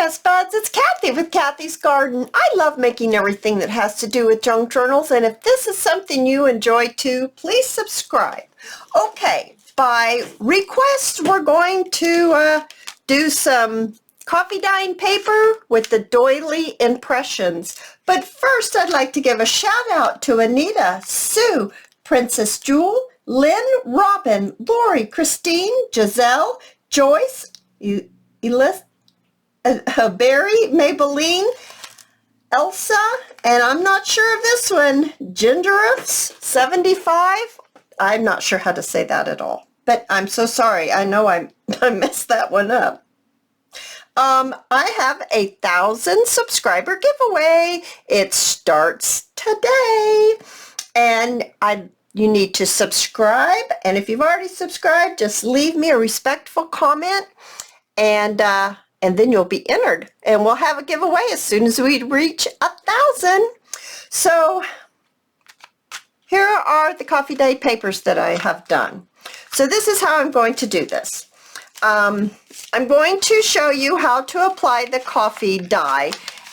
best buds, it's Cathy with Cathy's Garden. I love making everything that has to do with junk journals, and if this is something you enjoy too, please subscribe. Okay, by request, we're going to do some coffee dyeing paper with the Doily Impressions. But first, I'd like to give a shout out to Anita, Sue, Princess Jewel, Lynn, Robin, Lori, Christine, Giselle, Joyce, Elizabeth, Barry, Maybelline, Elsa, and I'm not sure of this one, Gingerous 75. I'm not sure how to say that at all, but I'm so sorry. I know I messed that one up. I have a 1,000 subscriber giveaway. It starts today, and you need to subscribe, and if you've already subscribed, just leave me a respectful comment, and then you'll be entered, and we'll have a giveaway as soon as we reach 1,000. So here are the coffee dye papers that I have done. So this is how I'm going to do this. I'm going to show you how to apply the coffee dye,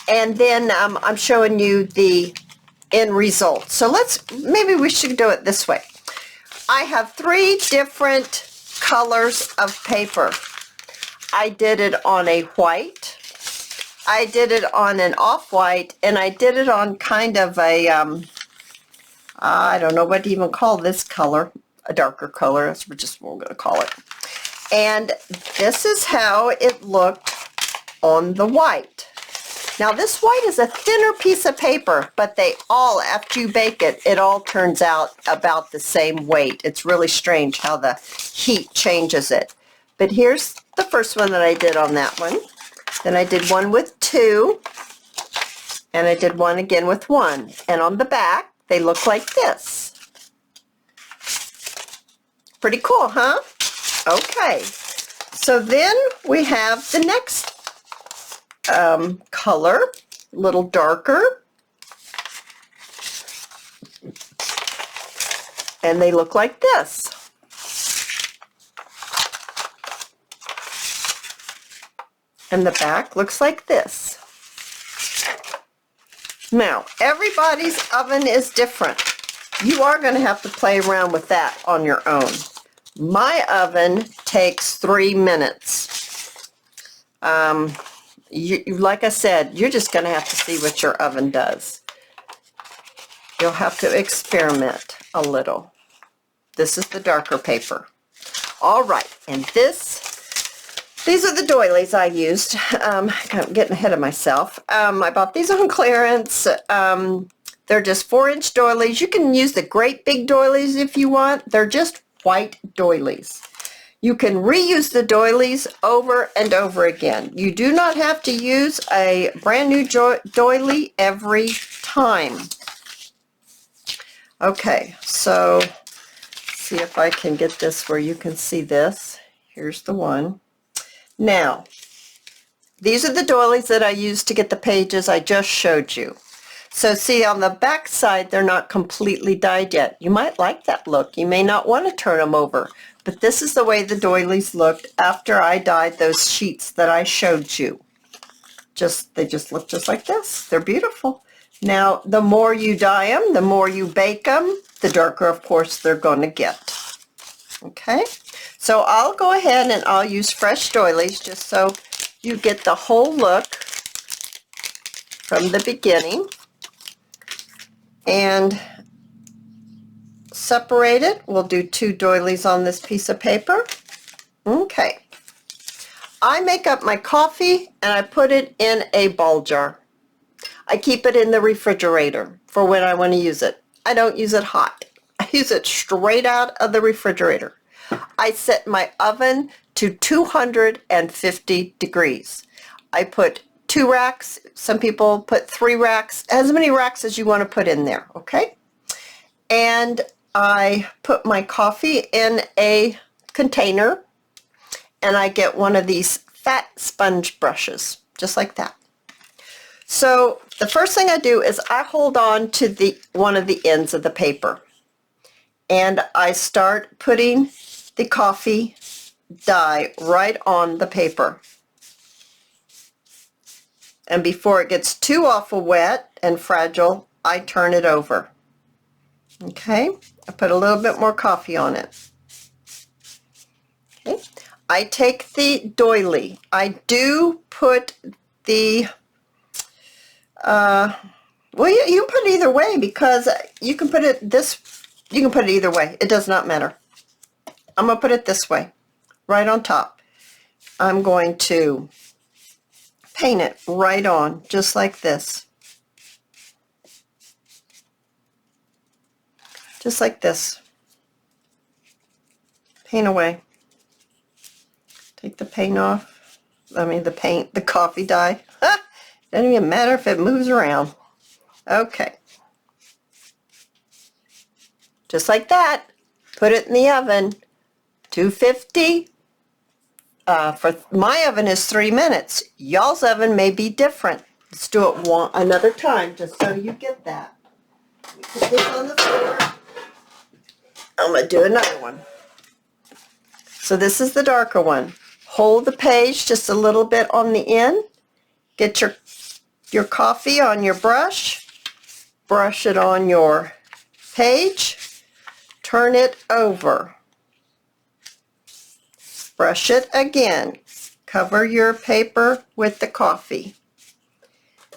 and then I'm showing you the end result. So maybe we should do it this way. I have 3 different colors of paper. I did it on a white, I did it on an off-white, and I did it on kind of a, I don't know what to even call this color, a darker color, that's just what we're going to call it. And this is how it looked on the white. Now this white is a thinner piece of paper, but they all, after you bake it, it all turns out about the same weight. It's really strange how the heat changes it. But here's the first one that I did on that one. Then I did one with 2, and I did one again with 1. And on the back, they look like this. Pretty cool, huh? Okay. So then we have the next color, a little darker. And they look like this. And the back looks like this. Now, everybody's oven is different. You are going to have to play around with that on your own. My oven takes 3 minutes. Like I said, you're just going to have to see what your oven does. You'll have to experiment a little. This is the darker paper. All right, and these are the doilies I used. I'm getting ahead of myself. I bought these on clearance. They're just 4-inch doilies. You can use the great big doilies if you want. They're just white doilies. You can reuse the doilies over and over again. You do not have to use a brand new doily every time. Okay, so see if I can get this where you can see this. Here's the one. Now, these are the doilies that I used to get the pages I just showed you. So see, on the back side, they're not completely dyed yet. You might like that look. You may not want to turn them over, but this is the way the doilies looked after I dyed those sheets that I showed you. They just look just like this. They're beautiful. Now, the more you dye them, the more you bake them, the darker, of course, they're going to get. Okay? So I'll go ahead and I'll use fresh doilies just so you get the whole look from the beginning. And separate it. We'll do 2 doilies on this piece of paper. Okay. I make up my coffee and I put it in a ball jar. I keep it in the refrigerator for when I want to use it. I don't use it hot. I use it straight out of the refrigerator. I set my oven to 250 degrees. I put 2 racks. Some people put 3 racks. As many racks as you want to put in there, okay? And I put my coffee in a container, and I get one of these fat sponge brushes, just like that. So the first thing I do is I hold on to one of the ends of the paper, and I start putting the coffee dye right on the paper. And before it gets too awful wet and fragile, I turn it over. Okay, I put a little bit more coffee on it. Okay, I take the doily. I do put the, well, you can put it either way, because you can put it you can put it either way. It does not matter. I'm going to put it this way, right on top. I'm going to paint it right on, just like this. Just like this. Paint away. Take the paint off. The coffee dye. Doesn't even matter if it moves around. Okay. Just like that. Put it in the oven. 250. For my oven is 3 minutes. Y'all's oven may be different. Let's do it another time, just so you get that. Put this on the floor. I'm going to do another one. So this is the darker one. Hold the page just a little bit on the end. Get your coffee on your brush. Brush it on your page. Turn it over. Brush it again. Cover your paper with the coffee.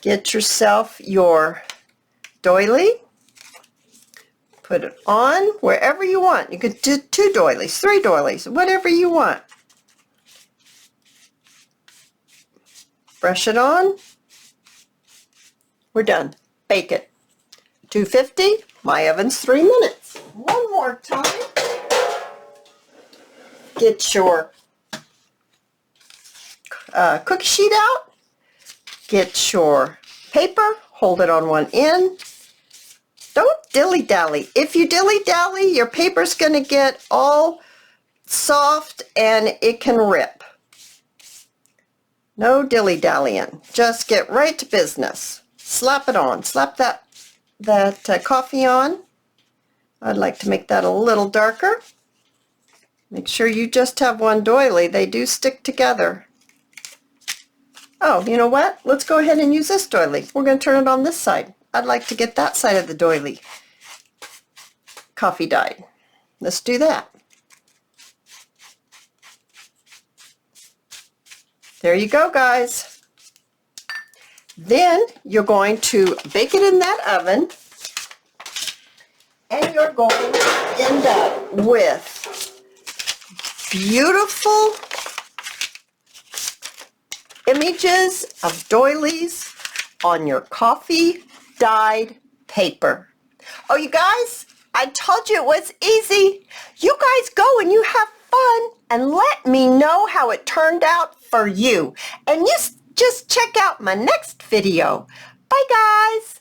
Get yourself your doily. Put it on wherever you want. You could do 2 doilies, 3 doilies, whatever you want. Brush it on. We're done. Bake it. 250. My oven's 3 minutes. One more time. Get your cookie sheet out. Get your paper. Hold it on one end. Don't dilly-dally. If you dilly-dally, your paper's going to get all soft and it can rip. No dilly-dallying. Just get right to business. Slap it on. Slap that coffee on. I'd like to make that a little darker. Make sure you just have one doily. They do stick together. Oh, you know what? Let's go ahead and use this doily. We're going to turn it on this side. I'd like to get that side of the doily coffee dyed. Let's do that. There you go, guys. Then you're going to bake it in that oven, and you're going to end up with beautiful images of doilies on your coffee dyed paper. Oh, you guys, I told you it was easy. You guys go and you have fun and let me know how it turned out for you. And you just check out my next video. Bye, guys.